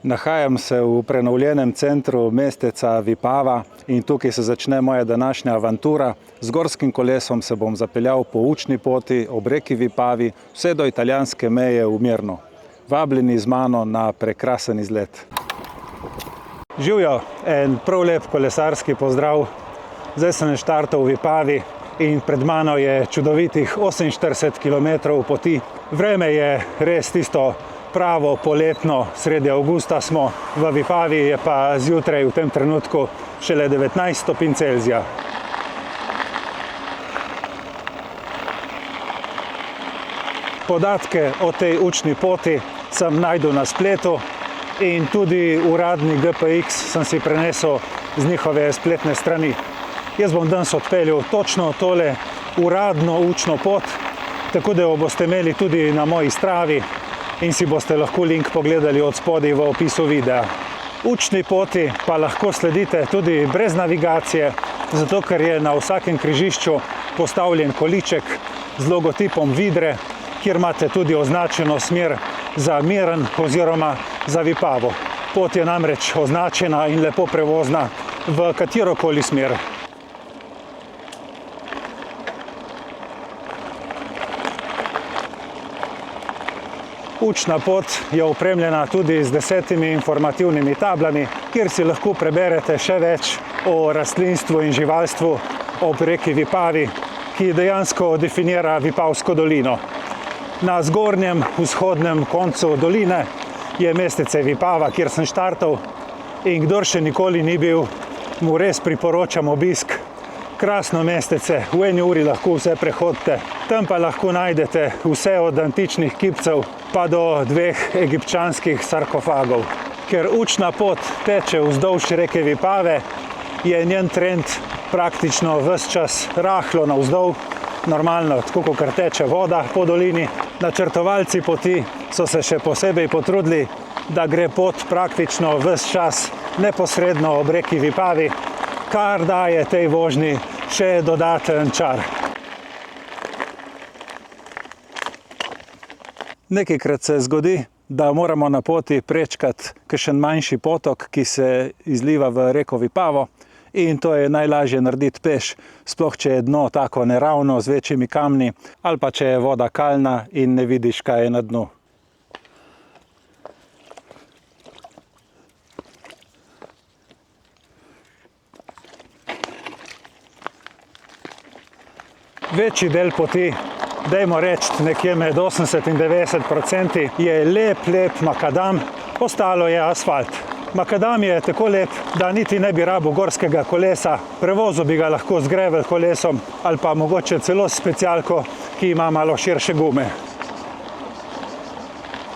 Nahajam se v prenovljenem centru mesteca Vipava in tukaj se začne moja današnja avantura. Z gorskim kolesom se bom zapeljal po učni poti ob reki Vipavi vse do italijanske meje v Mirno. Vabljeni z mano na prekrasen izlet. Živjo, en prav lep kolesarski pozdrav. Zdaj sem štartal v Vipavi in pred mano je čudovitih 48 km poti. Vreme je res tisto pravo poletno, sredi avgusta smo. V Vipavi je pa zjutraj v tem trenutku šele 19 stopinj Celzija. Podatke o tej učni poti sem najdel na spletu in tudi uradni GPX sem si prenesel z njihove spletne strani. Jaz bom danes odpeljal točno tole uradno učno pot, tako da jo boste imeli tudi na moji Stravi in si boste lahko link pogledali od spodaj v opisu videa. Učni poti pa lahko sledite tudi brez navigacije, zato ker je na vsakem križišču postavljen količek z logotipom Vidre, kjer imate tudi označeno smer za Miren oziroma za Vipavo. Pot je namreč označena in lepo prevozna v katerokoli smer. Učna pot je opremljena tudi z 10 informativnimi tablami, kjer si lahko preberete še več o rastlinstvu in živalstvu ob reki Vipavi, ki dejansko definira Vipavsko dolino. Na zgornjem vzhodnem koncu doline je mestece Vipava, kjer sem štartal, in kdor še nikoli ni bil, mu res priporočam obisk. Krasno mestece, v eni uri lahko vse prehodite. Tam pa lahko najdete vse od antičnih kipcev pa do 2 egipčanskih sarkofagov. Ker učna pot teče vzdolž reke Vipave, je njen trend praktično ves čas rahlo navzdol, normalno, tako kot teče voda po dolini. Načrtovalci poti so se še posebej potrudili, da gre pot praktično ves čas neposredno ob reki Vipavi, kar daje tej vožnji še dodaten čar. Nekajkrat se zgodi, da moramo na poti prečkati kakšen manjši potok, ki se izliva v reko Vipavo, in to je najlažje narediti peš, sploh če je dno tako neravno z večjimi kamni ali pa če je voda kalna in ne vidiš, kaj je na dnu. Večji del poti, dajmo reči nekje med 80 in 90%, je lep makadam, ostalo je asfalt. Makadam je tako lep, da niti ne bi rabil gorskega kolesa, prevozil bi ga lahko z gravel kolesom ali pa mogoče celo s specialko, ki ima malo širše gume.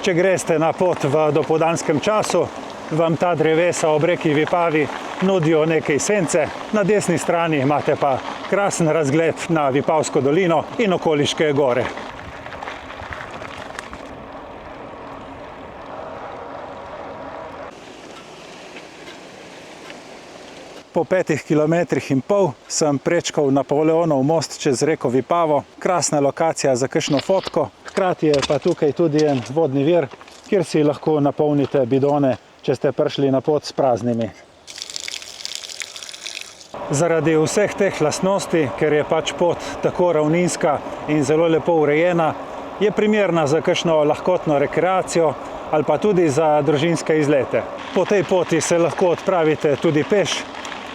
Če greste na pot v dopoldanskem času, vam ta drevesa ob reki Vipavi nudijo nekaj sence, na desni strani imate pa krasen razgled na Vipavsko dolino in okoliške gore. Po 5,5 km sem prečkal Napoleonov most čez reko Vipavo, krasna lokacija za kakšno fotko, hkrati je pa tukaj tudi en vodni vir, kjer si lahko napolnite bidone, če ste prišli na pot s praznimi. Zaradi vseh teh lastnosti, ker je pač pot tako ravninska in zelo lepo urejena, je primerna za kakšno lahkotno rekreacijo ali pa tudi za družinske izlete. Po tej poti se lahko odpravite tudi peš,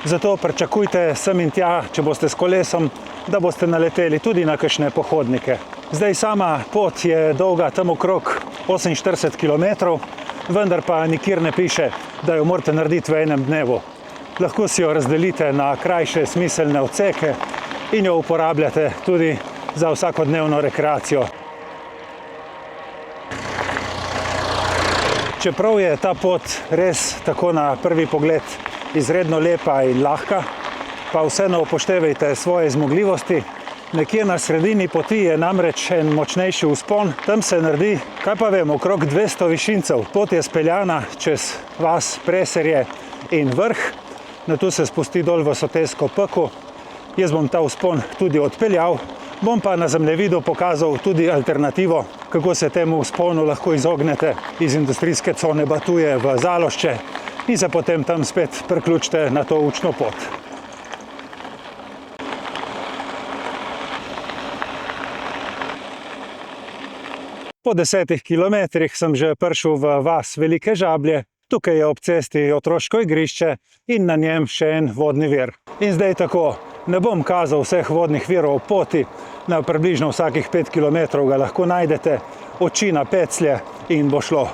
zato pričakujte sem in tja, če boste s kolesom, da boste naleteli tudi na kakšne pohodnike. Zdaj sama pot je dolga tam okrog 48 km, vendar pa nikjer ne piše, da jo morate narediti v enem dnevu. Lahko si jo razdelite na krajše smiselne odseke in jo uporabljate tudi za vsakodnevno rekreacijo. Čeprav je ta pot res tako na prvi pogled izredno lepa in lahka, pa vseeno upoštevajte svoje zmogljivosti. Nekje na sredini poti je namreč en močnejši vzpon, tam se naredi, kaj pa vem, okrog 200 višincev. Pot je speljana čez vas Preserje in vrh, nato se spusti dol v Sotesko pekel. Jaz bom ta vzpon tudi odpeljal, Bom pa na zemljevidu pokazal tudi alternativo, kako se temu vzponu lahko izognete iz industrijske cone Batuje v Zalošče in se potem tam spet priključite na to učno pot. Po 10 kilometrih sem že prišel v vas Velike Žablje. Tukaj je ob cesti otroško igrišče in na njem še en vodni vir. In zdaj tako, ne bom kazal vseh vodnih virov v poti, na približno vsakih 5 km ga lahko najdete, oči na peclje in bo šlo.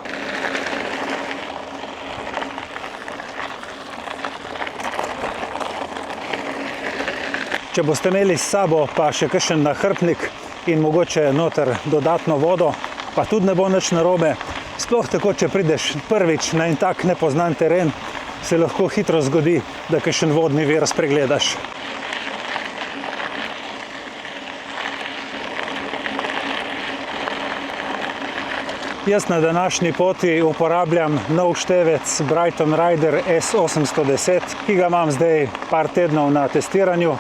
Če boste imeli s sabo pa še kakšen nahrbtnik in mogoče noter dodatno vodo, pa tudi ne bo nič narobe. Sploh tako, če prideš prvič na en tak nepoznan teren, se lahko hitro zgodi, da kakšen vodni vir spregledaš. Jaz na današnji poti uporabljam nov števec Brighton Rider S810, ki ga imam zdaj par tednov na testiranju.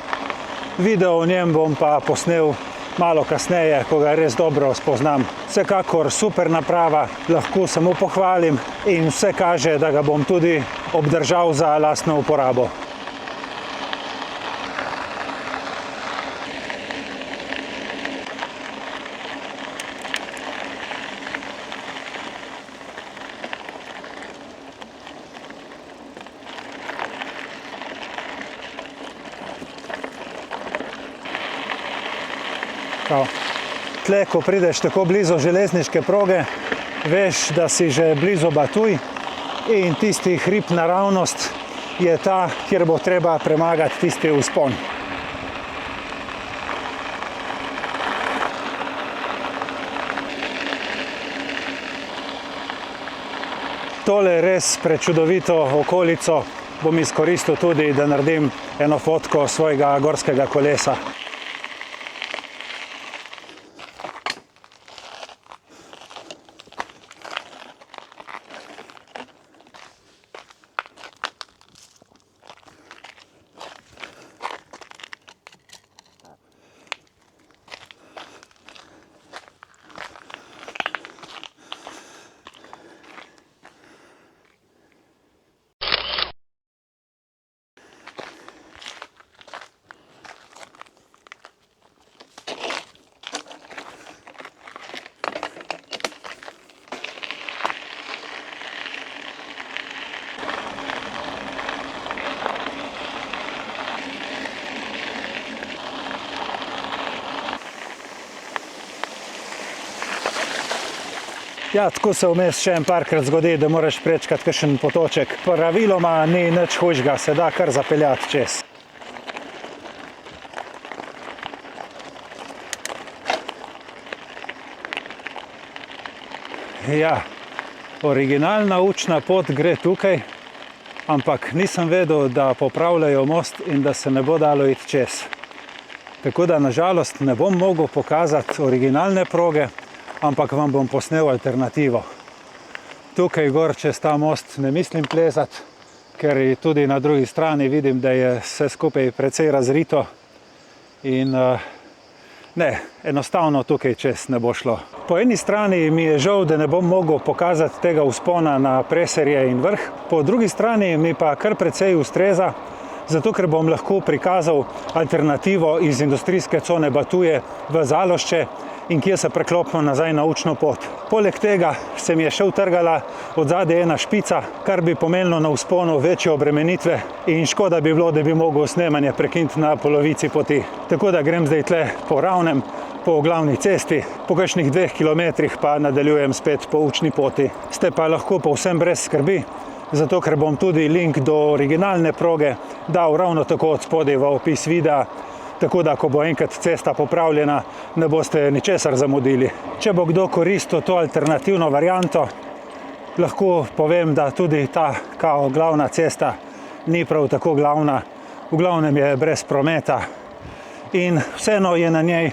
Video o njem bom pa posnel malo kasneje, ko ga res dobro spoznam. Vsekakor super naprava, lahko samo pohvalim in vse kaže, da ga bom tudi obdržal za lastno uporabo. Tle, ko prideš tako blizu železniške proge, veš, da si že blizu Batuj in tisti hrib naravnost je ta, kjer bo treba premagati tisti vzpon. Tole res prečudovito okolico bom izkoristil tudi, da naredim eno fotko svojega gorskega kolesa. Ja, tako se vmes še en parkrat zgodi, da moraš prečkati kakšen potoček. Praviloma ni nič hujšega, se da kar zapeljati čez. Ja, originalna učna pot gre tukaj, ampak nisem vedel, da popravljajo most in da se ne bo dalo iti čez. Tako da nažalost ne bom mogel pokazati originalne proge, ampak vam bom posnel alternativo. Tukaj gor čez ta most ne mislim plezati, ker tudi na drugi strani vidim, da je vse skupaj precej razrito in ne, enostavno tukaj čez ne bo šlo. Po eni strani mi je žal, da ne bom mogel pokazati tega vzpona na Preserje in vrh, po drugi strani mi pa kar precej ustreza, zato ker bom lahko prikazal alternativo iz industrijske cone Batuje v Zalošče in kje se preklopimo nazaj na učno pot. Poleg tega se mi je še utrgala od zadaj ena špica, kar bi pomenilo na vzponu večje obremenitve in škoda bi bilo, da bi mogel snemanje prekiniti na polovici poti. Tako da grem zdaj tle po ravnem, po glavni cesti, po kakšnih 2 kilometrih pa nadaljujem spet po učni poti. Ste pa lahko povsem brez skrbi, zato ker bom tudi link do originalne proge dal ravno tako od spodaj v opis videa, tako da, ko bo enkrat cesta popravljena, ne boste ničesar zamudili. Če bo kdo koristil to alternativno varianto, lahko povem, da tudi ta kao glavna cesta ni prav tako glavna, v glavnem je brez prometa in vseeno je na njej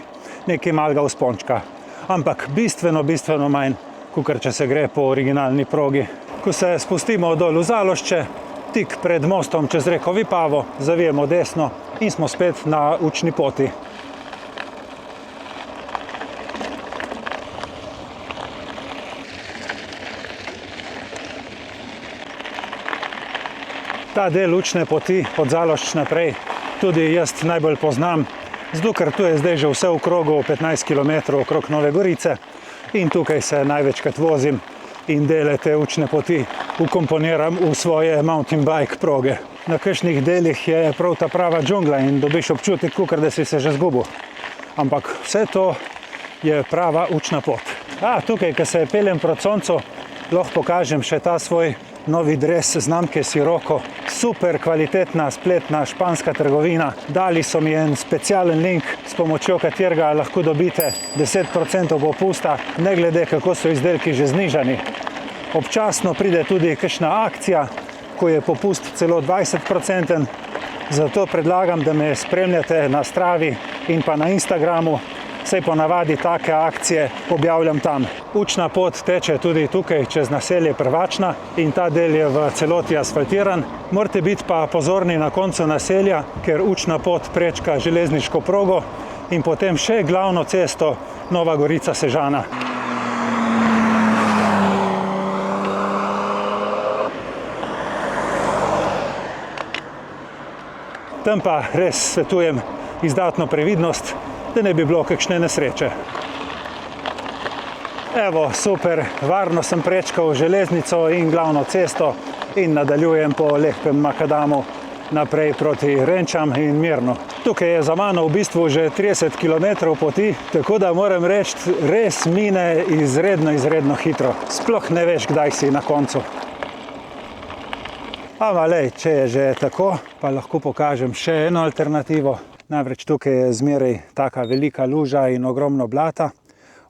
nekaj malega vzpončka. Ampak bistveno manj, kakor če se gre po originalni progi. Ko se spustimo dol v Zalošče, tik pred mostom čez reko Vipavo, zavijemo desno in smo spet na učni poti. Ta del učne poti od Zalošč naprej tudi jaz najbolj poznam, zato ker tu je zdaj že vse v krogu 15 km okrog Nove Gorice in tukaj se največkrat vozim in dele te učne poti ukomponiram v svoje mountain bike proge. Na kakšnih delih je prav ta prava džungla in dobiš občutek, kakor da si se že zgubil. Ampak vse to je prava učna pot. Tukaj, ko se peljem proti soncu, lahko pokažem še ta svoj novi dres znamke Sirocco. Super kvalitetna spletna španska trgovina. Dali so mi en specialen link, s pomočjo katerega lahko dobite 10% popusta, ne glede kako so izdelki že znižani. Občasno pride tudi kakšna akcija, ko je popust celo 20%, zato predlagam, da me spremljate na Stravi in pa na Instagramu, saj ponavadi take akcije objavljam tam. Učna pot teče tudi tukaj čez naselje Prvačna in ta del je v celoti asfaltiran. Morate biti pa pozorni na koncu naselja, ker učna pot prečka železniško progo in potem še glavno cesto Nova Gorica-Sežana. Tam pa res svetujem izdatno previdnost, da ne bi bilo kakšne nesreče. Evo, super, varno sem prečkal železnico in glavno cesto in nadaljujem po lepem makadamu naprej proti Renčam in Mirnu. Tukaj je za mano v bistvu že 30 km poti, tako da moram reči, res mine izredno hitro. Sploh ne veš, kdaj si na koncu. Lej, če je že tako, pa lahko pokažem še eno alternativo. Namreč tukaj je zmeraj taka velika luža in ogromno blata.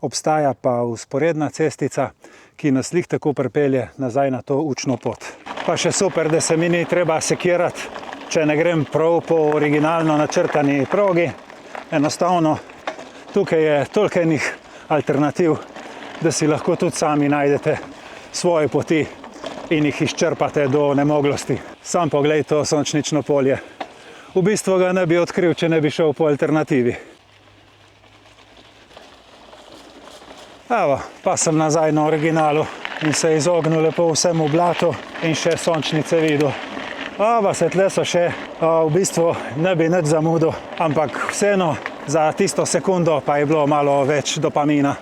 Obstaja pa vzporedna cestica, ki nas lih tako pripelje nazaj na to učno pot. Pa še super, da se mi ni treba sekirati, če ne grem prav po originalno načrtani progi. Enostavno, tukaj je toliko enih alternativ, da si lahko tudi sami najdete svoje poti in jih izčrpate do nemoglosti. Sam poglej to sončnično polje. V bistvu ga ne bi odkril, če ne bi šel po alternativi. Evo, pa sem nazaj na originalu in se izognil lepo vsemu blatu in še sončnice videl. Se tle so še, v bistvu ne bi nič zamudil, ampak vseeno za tisto sekundo pa je bilo malo več dopamina.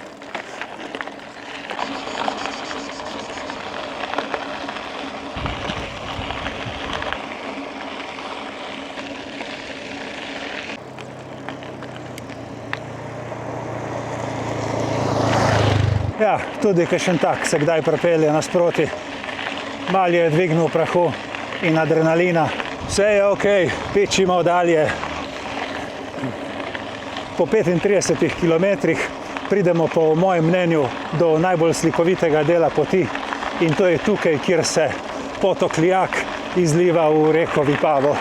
Tudi kakšen tak se kdaj pripelje nasproti. Malo je dvignil prahu in adrenalina. Vse je okej, pičimo dalje. Po 35 kilometrih pridemo po mojem mnenju do najbolj slikovitega dela poti in to je tukaj, kjer se potok Lijak izliva v reko Vipavo.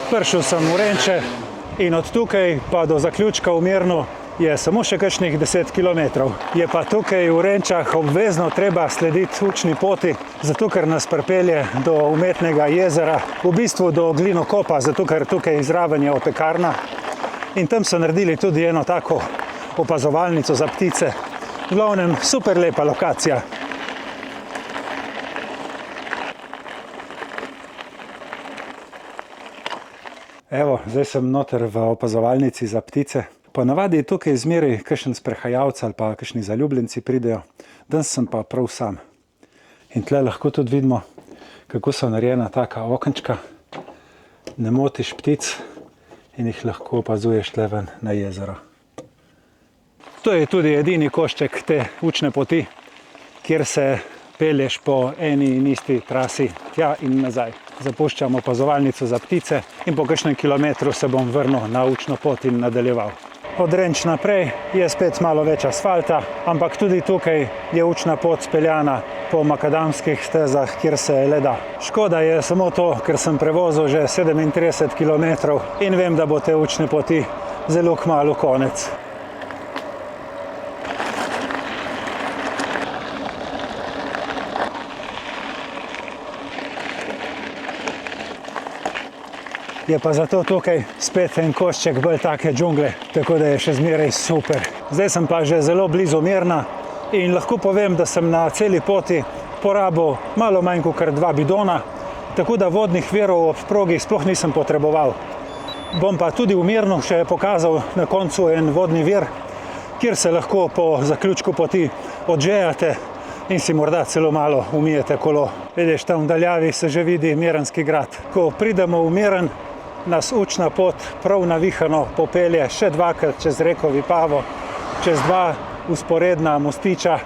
Prišel sem v Renče in od tukaj pa do zaključka v Mirnu je samo še kakšnih 10 km. Je pa tukaj v Renčah obvezno treba slediti učni poti, zato ker nas pripelje do umetnega jezera, v bistvu do glinokopa, zato ker tukaj zraven je opekarna. In tam so naredili tudi eno tako opazovalnico za ptice. V glavnem, super lepa lokacija. Evo, zdaj sem noter v opazovalnici za ptice. Ponavadi tukaj zmeraj kakšen sprehajalc ali pa kakšni zaljubljenci pridejo. Danes sem pa prav sam. In tle lahko tudi vidimo, kako so narejena taka okenčka. Ne motiš ptic in jih lahko opazuješ tle ven na jezero. To je tudi edini košček te učne poti, kjer se pelješ po eni in isti trasi tja in nazaj. Zapuščam opazovalnico za ptice in po kakšnem kilometru se bom vrnil na učno pot in nadaljeval. Od Renč naprej je spet malo več asfalta, ampak tudi tukaj je učna pot speljana po makadamskih stezah, kjer se le da. Škoda je samo to, ker sem prevozil že 37 km in vem, da bo te učne poti zelo kmalu konec. Je pa zato tukaj spet en košček bolj take džungle, tako da je še zmeraj super. Zdaj sem pa že zelo blizu Mirna in lahko povem, da sem na celi poti porabil malo manj kot 2 bidona, tako da vodnih virov ob progi sploh nisem potreboval. Bom pa tudi v Mirnu še pokazal na koncu en vodni vir, kjer se lahko po zaključku poti odžejate in si morda celo malo umijete kolo. Vidiš, tam v daljavi se že vidi Mirnski grad. Ko pridemo v Miren, nas učna pot prav navihano popelje še 2krat čez reko Vipavo, čez 2 vzporedna mostiča,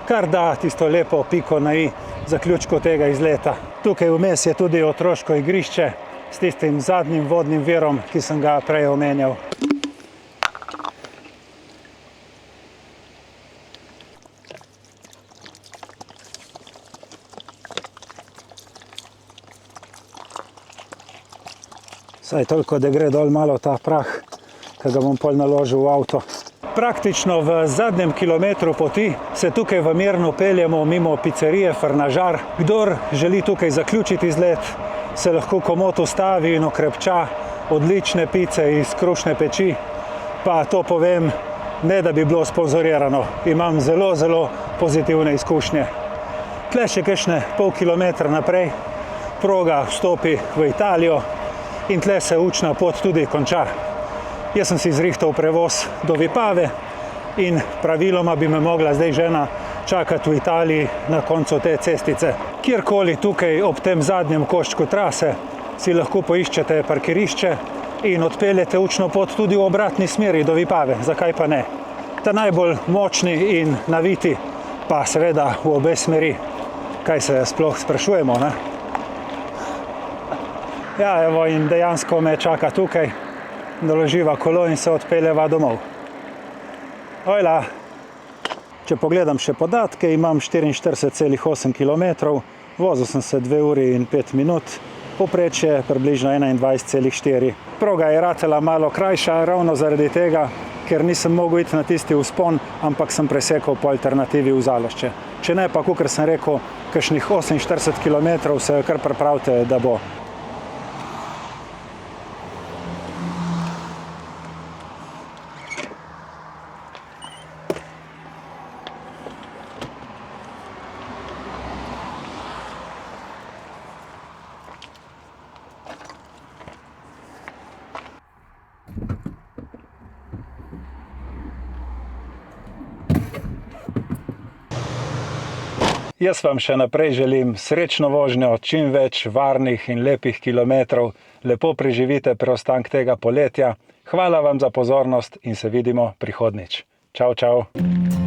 kar da tisto lepo piko na i zaključku tega izleta. Tukaj vmes je tudi otroško igrišče s tistim zadnjim vodnim virom, ki sem ga prej omenjal. Saj toliko, da gre dol malo ta prah, ki ga bom pol naložil v avto. Praktično v zadnjem kilometru poti se tukaj v Mirnu peljemo mimo pizzerije Frnažar. Kdor želi tukaj zaključiti izlet, se lahko komot ustavi in okrepča odlične pice iz krušne peči. Pa to povem, ne da bi bilo sponzorirano. Imam zelo, zelo pozitivne izkušnje. Tle še kakšne pol kilometra naprej proga vstopi v Italijo in tle se učna pot tudi konča. Jaz sem si zrihtal prevoz do Vipave in praviloma bi me mogla zdaj žena čakati v Italiji na koncu te cestice. Kjerkoli tukaj ob tem zadnjem koščku trase si lahko poiščete parkirišče in odpeljete učno pot tudi v obratni smeri do Vipave, zakaj pa ne. Ta najbolj močni in naviti pa seveda v obe smeri. Kaj se sploh sprašujemo, ne? Ja, evo, in dejansko me čaka tukaj, naloživa kolo in se odpeljeva domov. Hojla! Če pogledam še podatke, imam 44,8 km, vozil sem se 2 uri in 5 minut, povprečje približno 21,4. Proga je ratela malo krajša, ravno zaradi tega, ker nisem mogel iti na tisti vzpon, ampak sem presekal po alternativi v Zalošče. Če ne pa, kakor sem rekel, kakšnih 48 km se kar pripravite, da bo. Jaz vam še naprej želim srečno vožnjo, čim več varnih in lepih kilometrov, lepo preživite preostanek tega poletja. Hvala vam za pozornost in se vidimo prihodnjič. Čau, čau!